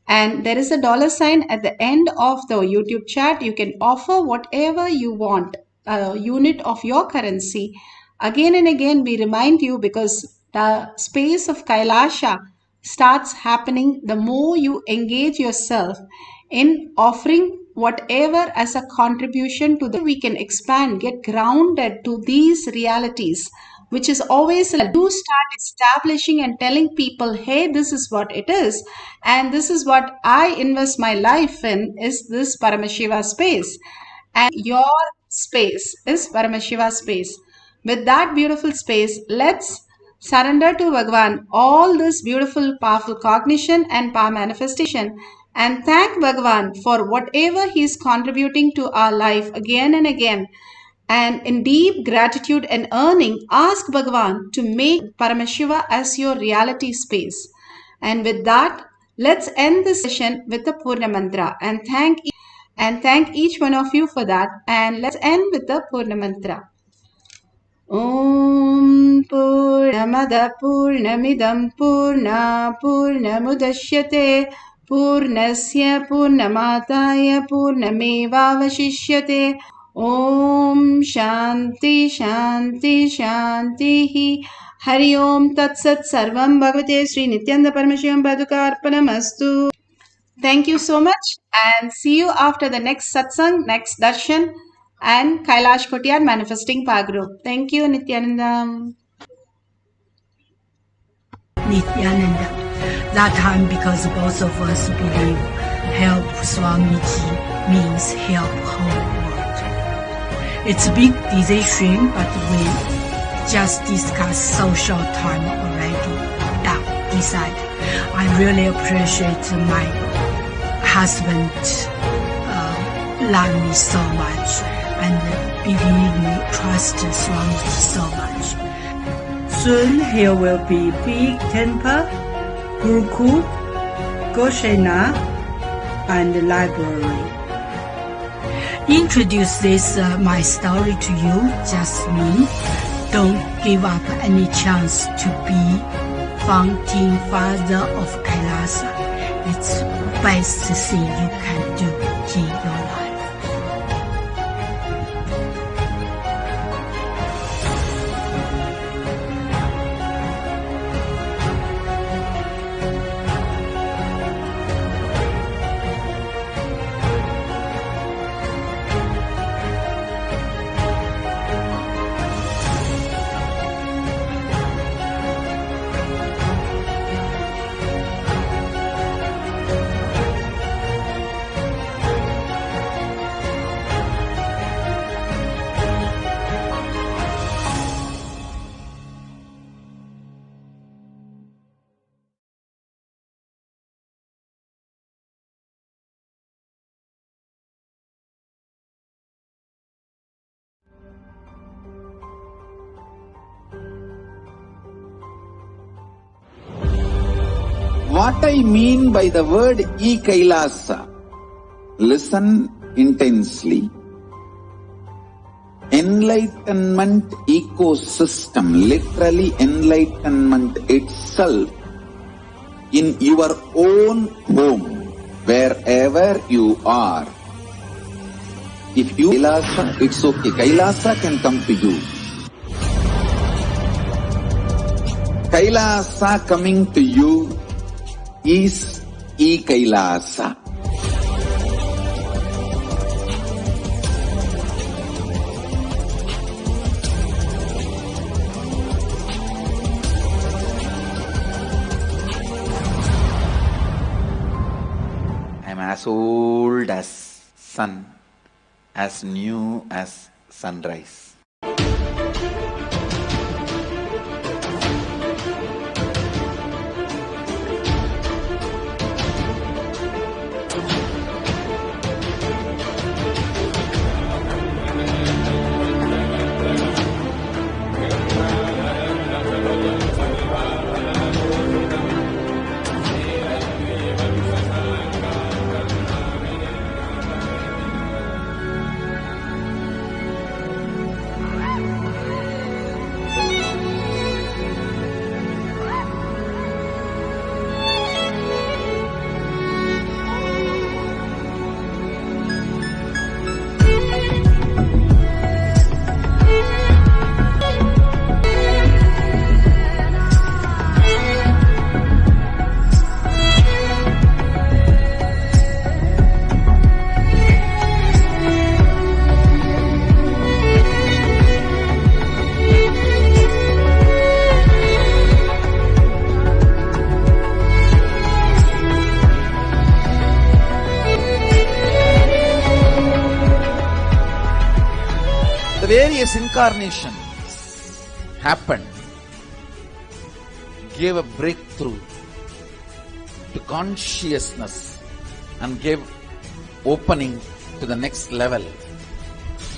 And there is a $sign at the end of the YouTube chat. You can offer whatever you want, a unit of your currency. Again and again, we remind you, because the space of Kailasha starts happening the more you engage yourself in offering whatever as a contribution to the we can expand, get grounded to these realities, which is always you start establishing and telling people, hey, this is what it is, and this is what I invest my life in, is this Paramashiva space, and your space is Paramashiva space. With that beautiful space, let's surrender to Bhagavan all this beautiful, powerful cognition and power manifestation, and thank Bhagavan for whatever he is contributing to our life again and again. And in deep gratitude and earning, ask Bhagavan to make Paramashiva as your reality space. And with that, let's end this session with the Purna Mantra, and thank each one of you for that. And let's end with the Purna Mantra. Om Purnamada Purnamidam Purna Purnamudashyate Purnasya Purnamataya Purnamevavashishyate Om Shanti Shanti Shanti. Hari Om Tat Sat Sarvam Bhagavate Sri Nithyananda Paramashivam Padukarpanamastu. Thank you so much and see you after the next satsang, next darshan and Kailash Kotiyar Manifesting Power Group. Thank you, Nithyananda. Nithyananda. That time, because both of us believe help Swamiji means help whole world. It's a big decision, but we just discussed so short time already. Decide. I really appreciate my husband love me so much and believe me, trust Swamiji so much. Soon here will be big temple, Gurukul, Goshena, and library. Introduce this my story to you, just me. Don't give up any chance to be founding father of Kailasa. It's best thing you can do in your life. What I mean by the word e-Kailasa, listen intensely. Enlightenment ecosystem, literally enlightenment itself, in your own home, wherever you are. If you Kailasa, it's okay. Kailasa can come to you. Kailasa coming to you is e-Kailasa. I am as old as sun, as new as sunrise. Various incarnations happened, gave a breakthrough to consciousness and gave opening to the next level.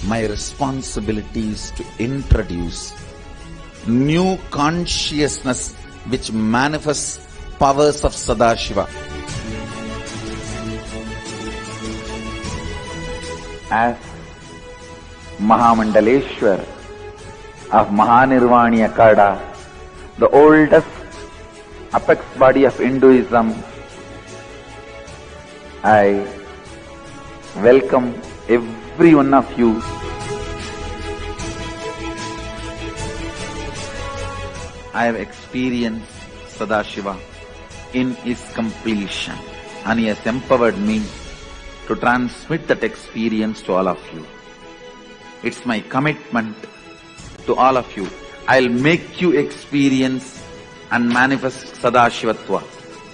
My responsibility is to introduce new consciousness which manifests powers of Sadashiva. As Mahamandaleshwar of Mahanirvani Akada, the oldest apex body of Hinduism, I welcome every one of you I have experienced Sadashiva in his completion, and he has empowered me to transmit that experience to all of you. It's my commitment to all of you. I'll make you experience and manifest Sadashivatva,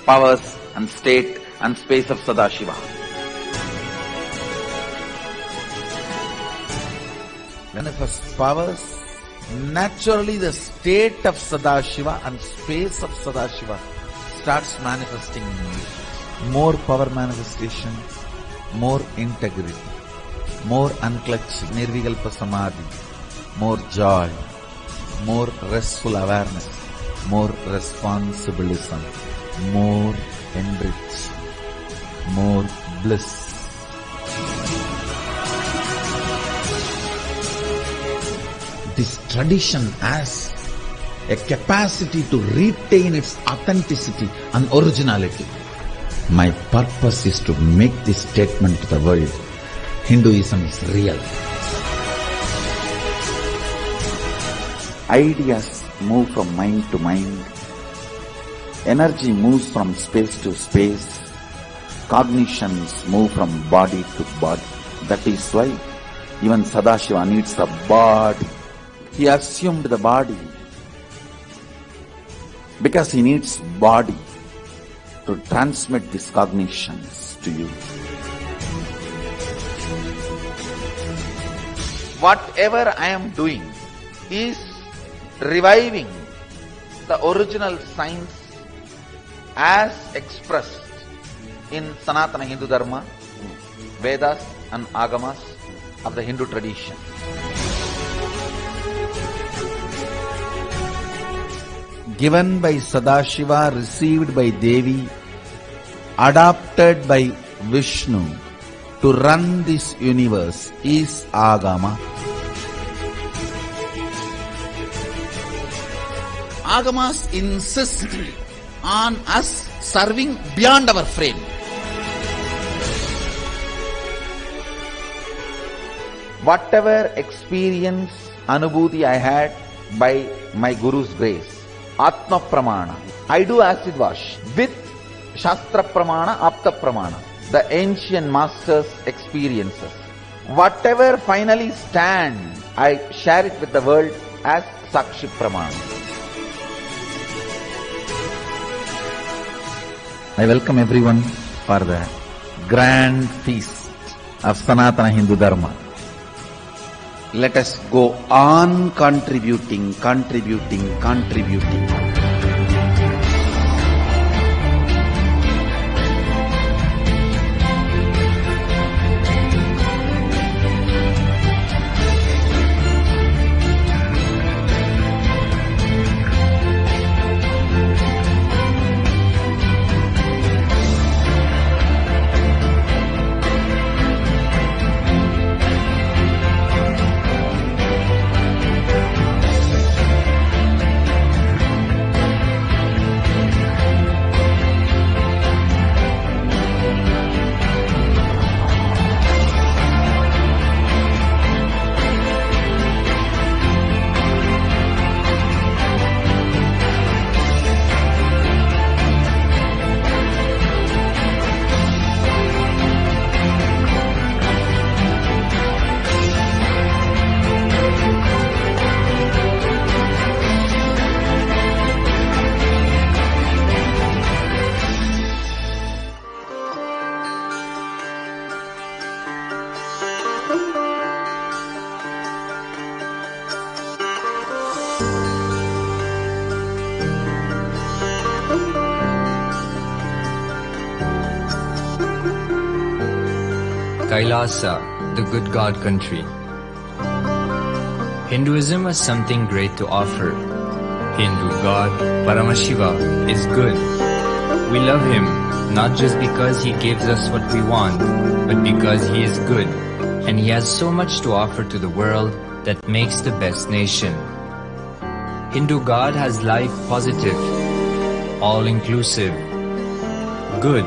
powers and state and space of Sadashiva. Manifest powers, naturally the state of Sadashiva and space of Sadashiva starts manifesting in you. More power manifestation, more integrity, more unclutching, nirvikalpa samadhi, more joy, more restful awareness, more responsibilism, more enrich, more bliss. This tradition has a capacity to retain its authenticity and originality. My purpose is to make this statement to the world. Hinduism is real. Ideas move from mind to mind. Energy moves from space to space. Cognitions move from body to body. That is why even Sadashiva needs a body. He assumed the body because he needs body to transmit these cognitions to you. Whatever I am doing is reviving the original science as expressed in Sanatana Hindu Dharma, Vedas and Agamas of the Hindu tradition. Given by Sadashiva, received by Devi, adopted by Vishnu to run this universe is Agama. Agamas insist on us serving beyond our frame. Whatever experience, anubhuti I had by my Guru's grace, Atma Pramana, I do acid wash with Shastra Pramana, Apta Pramana, the ancient masters' experiences. Whatever finally stand, I share it with the world as Sakshi Pramana. I welcome everyone for the grand feast of Sanatana Hindu Dharma. Let us go on contributing. Kailasa, the good God country. Hinduism has something great to offer. Hindu God, Paramashiva, is good. We love him, not just because he gives us what we want, but because he is good, and he has so much to offer to the world that makes the best nation. Hindu God has life positive, all-inclusive, good,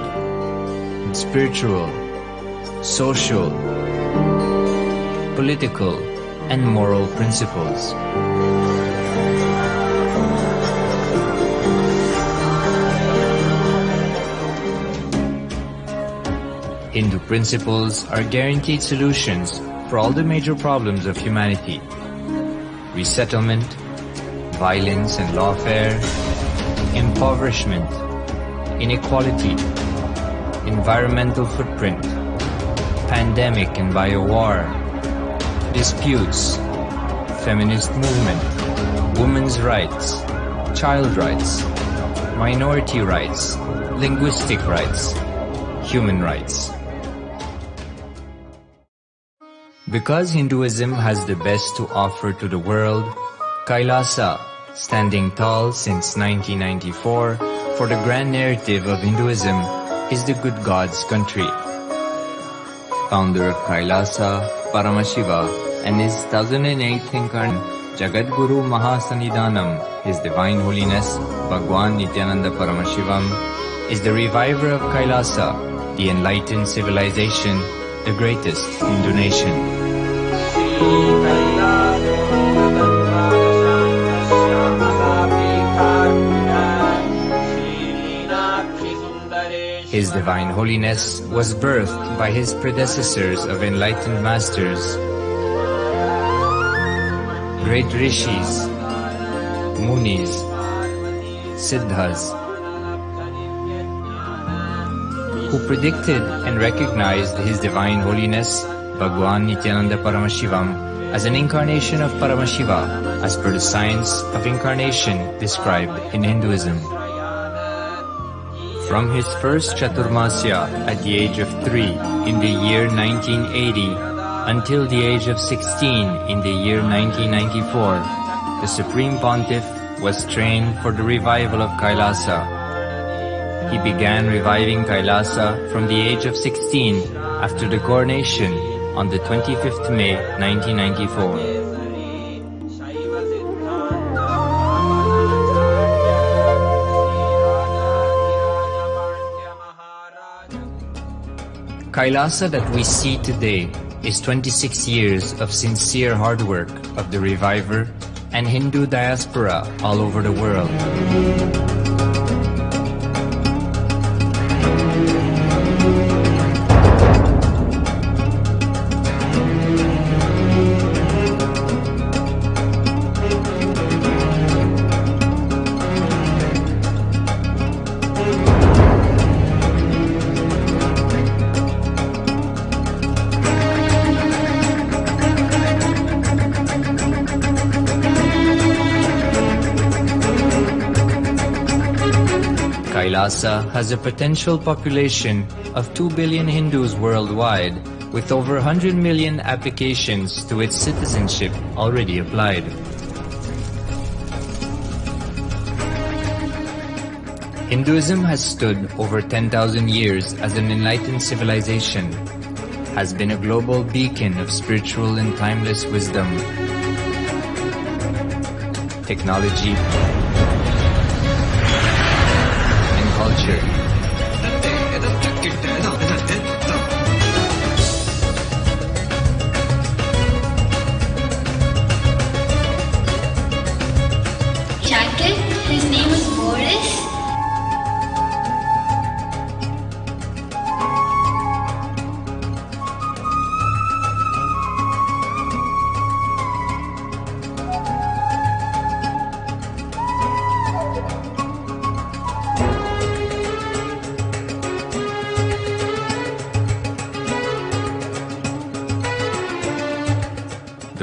spiritual, social, political, and moral principles. Hindu principles are guaranteed solutions for all the major problems of humanity: resettlement, violence and lawfare, impoverishment, inequality, environmental footprint, pandemic and biowar, disputes, feminist movement, women's rights, child rights, minority rights, linguistic rights, human rights. Because Hinduism has the best to offer to the world, Kailasa, standing tall since 1994 for the grand narrative of Hinduism, is the good God's country. Founder of Kailasa, Paramashiva, and his 1008th incarnate Jagadguru Mahasanidhanam, His Divine Holiness Bhagwan Nithyananda Paramashivam, is the reviver of Kailasa, the enlightened civilization, the greatest Hindu nation. His Divine Holiness was birthed by his predecessors of enlightened masters, great rishis, munis, siddhas, who predicted and recognized His Divine Holiness Bhagwan Nithyananda Paramashivam as an incarnation of Paramashiva as per the science of incarnation described in Hinduism. From his first Chaturmasya at the age of 3 in the year 1980 until the age of 16 in the year 1994, the Supreme Pontiff was trained for the revival of Kailasa. He began reviving Kailasa from the age of 16 after the coronation on the 25th May 1994. Kailasa that we see today is 26 years of sincere hard work of the reviver and Hindu diaspora all over the world. Kailasa has a potential population of 2 billion Hindus worldwide, with over 100 million applications to its citizenship already applied. Hinduism has stood over 10,000 years as an enlightened civilization, has been a global beacon of spiritual and timeless wisdom, technology, culture. Jacket, his name was Boris.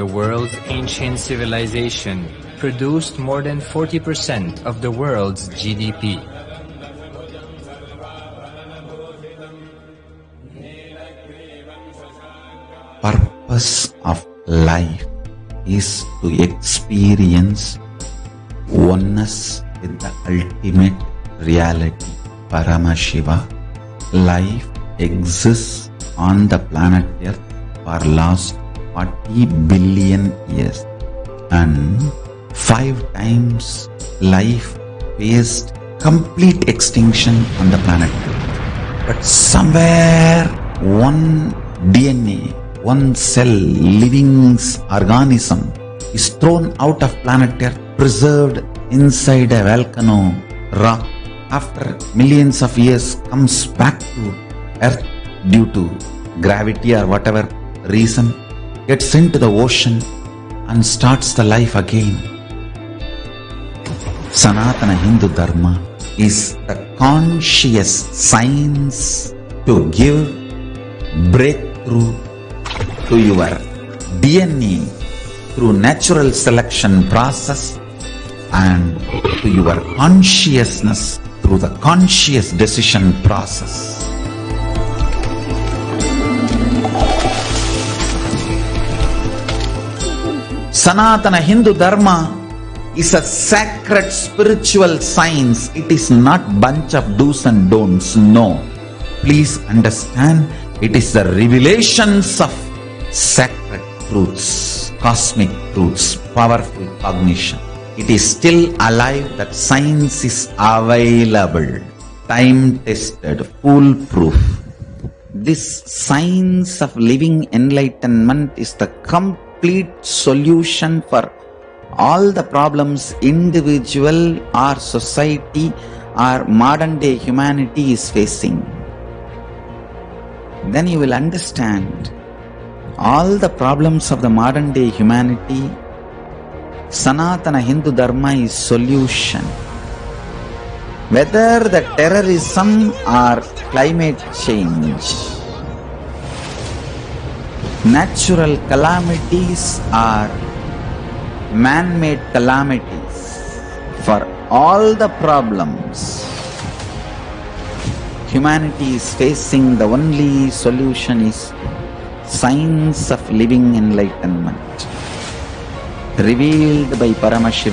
The world's ancient civilization produced more than 40% of the world's GDP. Purpose of life is to experience oneness with the ultimate reality, Paramashiva. Life exists on the planet Earth for last 40 billion years, and 5 times life faced complete extinction on the planet. But somewhere one DNA, one cell, living organism is thrown out of planet Earth, preserved inside a volcano rock. After millions of years comes back to Earth due to gravity or whatever reason, gets into the ocean and starts the life again. Sanatana Hindu Dharma is the conscious science to give breakthrough to your DNA through natural selection process and to your consciousness through the conscious decision process. Sanatana Hindu Dharma is a sacred spiritual science. It is not bunch of do's and don'ts. No. Please understand, it is the revelations of sacred truths, cosmic truths, powerful cognition. It is still alive, that science is available, time-tested, foolproof. This science of living enlightenment is the complete solution for all the problems individual or society or modern day humanity is facing. Then you will understand all the problems of the modern day humanity. Sanatana Hindu Dharma is solution. Whether the terrorism or climate change, natural calamities or man-made calamities, for all the problems humanity is facing, the only solution is science of living enlightenment, revealed by Paramashivoham.